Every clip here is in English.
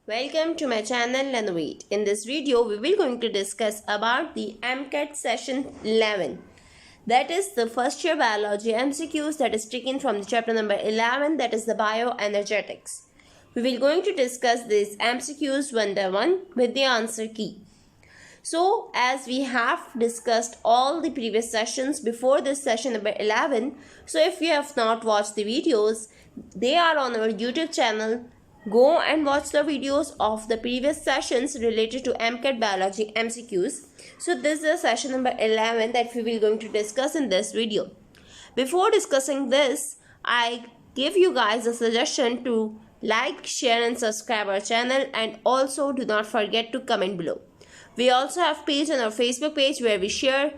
Welcome to my channel Lenovate. In this video, we will going to discuss about the MCAT session 11. That is the first year biology MCQs that is taken from the chapter number 11, that is the bioenergetics. We will going to discuss these MCQs one by one with the answer key. So, as we have discussed all the previous sessions before this session number 11, so if you have not watched the videos, they are on our YouTube channel. Go and watch the videos of the previous sessions related to MCAT biology MCQs. So this is the session number 11 that we will going to discuss in this video. Before discussing this, I give you guys a suggestion to like, share and subscribe our channel, and also do not forget to comment below. We also have page on our Facebook page where we share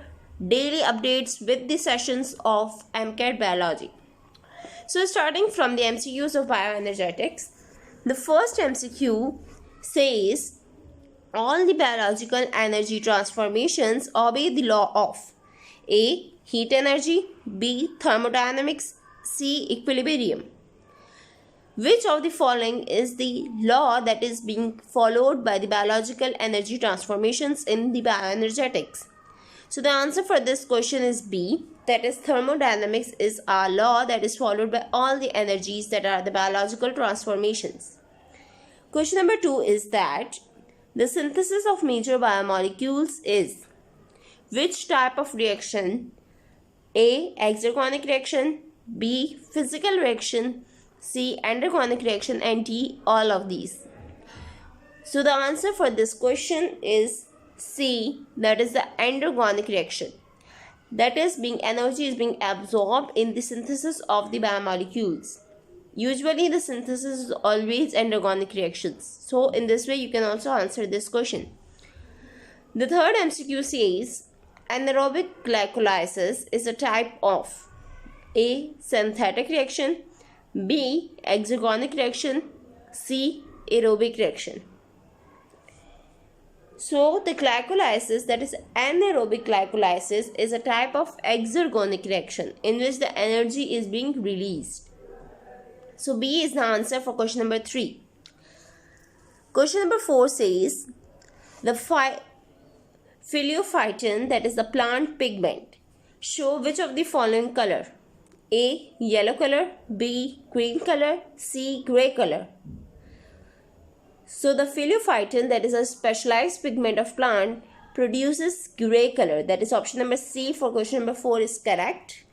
daily updates with the sessions of MCAT biology. So starting from the MCQs of bioenergetics, the first MCQ says all the biological energy transformations obey the law of A. Heat energy, B. Thermodynamics, C. Equilibrium. Which of the following is the law that is being followed by the biological energy transformations in the bioenergetics? So the answer for this question is B. That is, thermodynamics is a law that is followed by all the energies that are the biological transformations. Question number 2 is that the synthesis of major biomolecules is which type of reaction? A. Exergonic reaction, B. Physical reaction, C. Endergonic reaction, and D. All of these. So the answer for this question is C. That is the endergonic reaction. That is, energy is being absorbed in the synthesis of the biomolecules. Usually the synthesis is always endergonic reactions. So in this way you can also answer this question. The third MCQ says anaerobic glycolysis is a type of A. Synthetic reaction, B. Exergonic reaction, C. Aerobic reaction. So the glycolysis, that is anaerobic glycolysis, is a type of exergonic reaction in which the energy is being released. So B is the answer for question number 3. Question number 4 says the phyllophylline, that is the plant pigment, show which of the following color? A. Yellow color, B. Green color, C. Gray color. So the phyllophylline, that is a specialized pigment of plant, produces gray color. That is option number C for question number 4 is correct.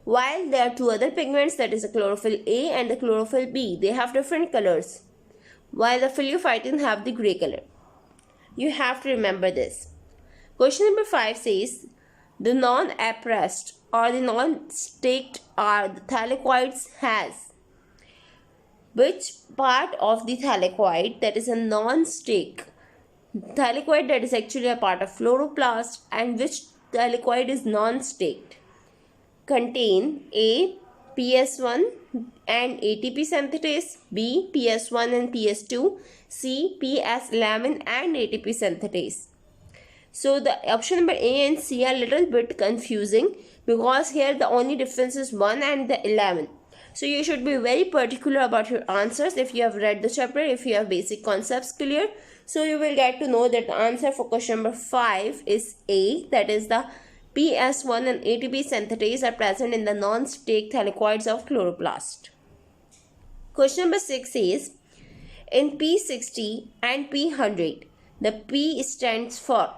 While there are two other pigments, that is the chlorophyll A and the chlorophyll B, they have different colors, while the phyllophylline have the gray color. You have to remember this. Question number 5 says the non-appressed or the non-staked are the thylakoids has which part of the thylakoid, that is a non-stake thylakoid, that is actually a part of chloroplast, and which thylakoid is non-staked? Contain A. PS1 and ATP synthetase, B. PS1 and PS2, C. PS11 and ATP synthetase. So the option number A and C are a little bit confusing because here the only difference is 1 and the 11. So you should be very particular about your answers if you have read the chapter, if you have basic concepts clear. So you will get to know that the answer for question number 5 is A, that is the PS1 and ATP synthetase are present in the non-stake thylakoids of chloroplast. Question number 6 is in P60 and P100, the P stands for,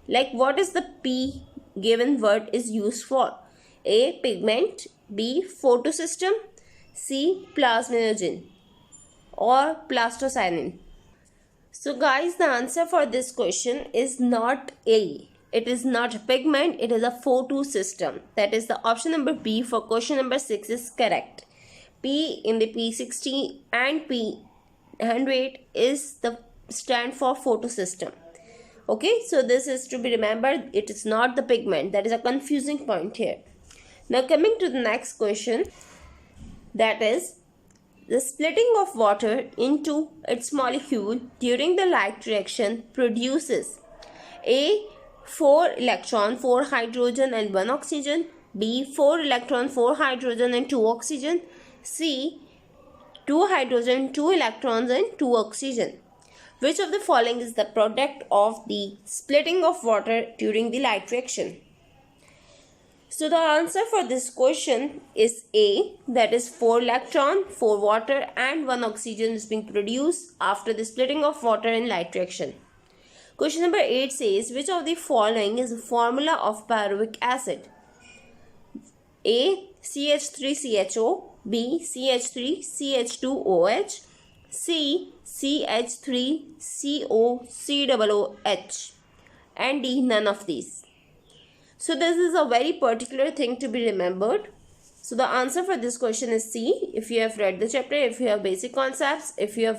like what is the P given word is used for? A. Pigment, B. Photosystem, C. Plasminogen, or plastocyanin. So guys, the answer for this question is not A. It is not a pigment, it is a photosystem. That is the option number B for question number 6 is correct. P in the P60 and P100 is the stand for photosystem. Okay, so this is to be remembered. It is not the pigment. That is a confusing point here. Now coming to the next question, that is the splitting of water into its molecule during the light reaction produces A. 4 electron, 4 hydrogen and 1 oxygen, B. 4 electron, 4 hydrogen and 2 oxygen, C. 2 hydrogen, 2 electrons and 2 oxygen. Which of the following is the product of the splitting of water during the light reaction? So the answer for this question is A, that is 4 electron, 4 water and 1 oxygen is being produced after the splitting of water in light reaction. Question number 8 says, which of the following is a formula of pyruvic acid? A, CH3CHO, B, CH3CH2OH, C, CH3COCOOH, and D, none of these. So this is a very particular thing to be remembered. So the answer for this question is C. If you have read the chapter, if you have basic concepts, if you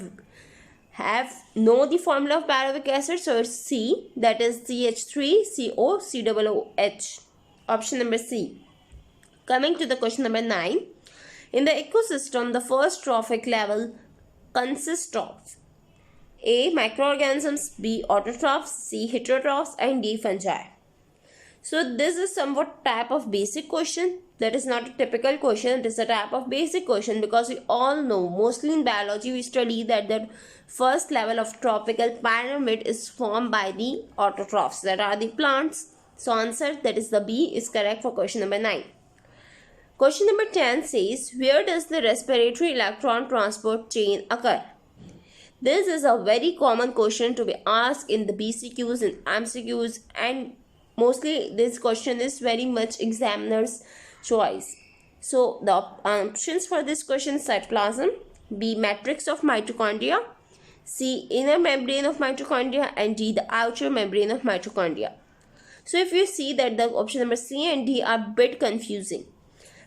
have know the formula of pyruvic acid, so it's C, that is CH3COCOOH. Option number C. Coming to the question number 9. In the ecosystem, the first trophic level consists of A, microorganisms, B, autotrophs, C, heterotrophs, and D, fungi. So this is somewhat type of basic question. That is not a typical question. It is a type of basic question because we all know, mostly in biology we study that the first level of tropical pyramid is formed by the autotrophs, that are the plants. So answer, that is the B, is correct for question number 9. Question number 10 says, where does the respiratory electron transport chain occur? This is a very common question to be asked in the BCQs and MCQs, and mostly this question is very much examiner's choice. So the options for this question: cytoplasm, B, matrix of mitochondria, C, inner membrane of mitochondria, and D, the outer membrane of mitochondria. So if you see that the option number C and D are a bit confusing,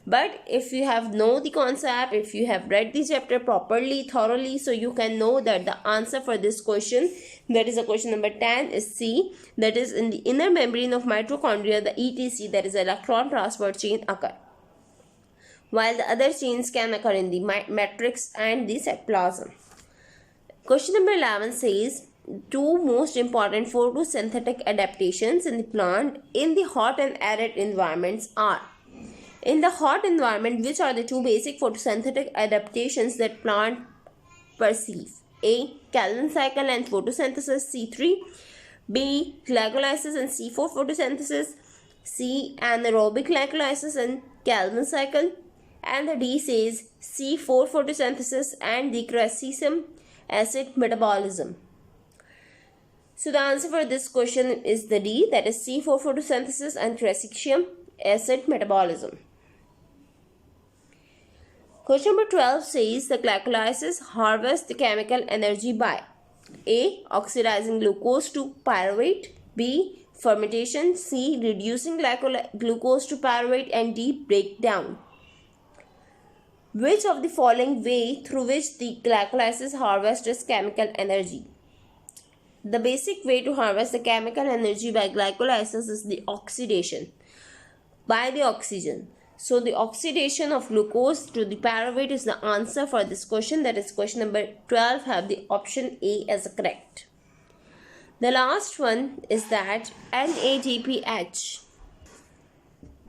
but if you have know the concept, if you have read the chapter properly, thoroughly, so you can know that the answer for this question, that is a question number 10, is C, that is in the inner membrane of mitochondria, the ETC, that is electron transport chain, occur, while the other chains can occur in the matrix and the cytoplasm. Question number 11 says, two most important photosynthetic adaptations in the plant in the hot and arid environments are: in the hot environment, which are the two basic photosynthetic adaptations that plant perceive? A, Calvin cycle and photosynthesis, C3, B, glycolysis and C4 photosynthesis, C, anaerobic glycolysis and Calvin cycle, and the D says C4 photosynthesis and the crucium acid metabolism. So the answer for this question is the D, that is C4 photosynthesis and crucium acid metabolism. Question number 12 says, the glycolysis harvests the chemical energy by A, oxidizing glucose to pyruvate, B, fermentation, C, reducing glucose to pyruvate, and D, breakdown. Which of the following way through which the glycolysis harvests chemical energy? The basic way to harvest the chemical energy by glycolysis is the oxidation by the oxygen. So the oxidation of glucose to the pyruvate is the answer for this question. That is question number 12, have the option A as correct. The last one is that NADPH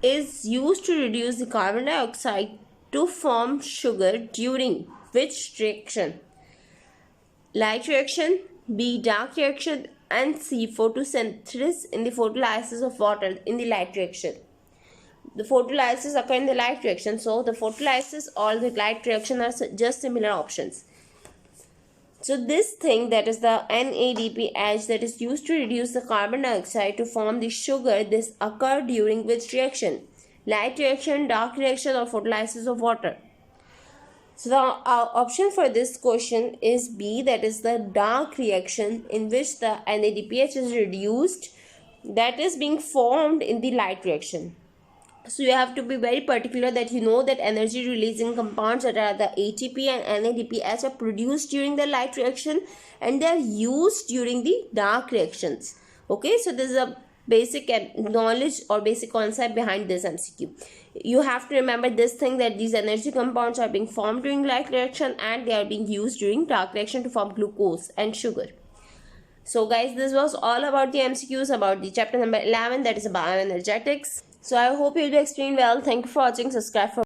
is used to reduce the carbon dioxide to form sugar during which reaction? Light reaction, B, dark reaction, and C, photosynthesis in the photolysis of water in the light reaction. The photolysis occur in the light reaction, so the photolysis or the light reaction are just similar options. So this thing, that is the NADPH, that is used to reduce the carbon dioxide to form the sugar, this occur during which reaction? Light reaction, dark reaction, or photolysis of water? So the option for this question is B, that is the dark reaction, in which the NADPH is reduced, that is being formed in the light reaction. So you have to be very particular that you know that energy releasing compounds, that are the ATP and NADPH, are produced during the light reaction and they are used during the dark reactions. Okay, so this is a basic knowledge or basic concept behind this MCQ. You have to remember this thing, that these energy compounds are being formed during light reaction and they are being used during dark reaction to form glucose and sugar. So guys, this was all about the MCQs about the chapter number 11, that is bioenergetics. So I hope you will explain well. Thank you for watching. Subscribe for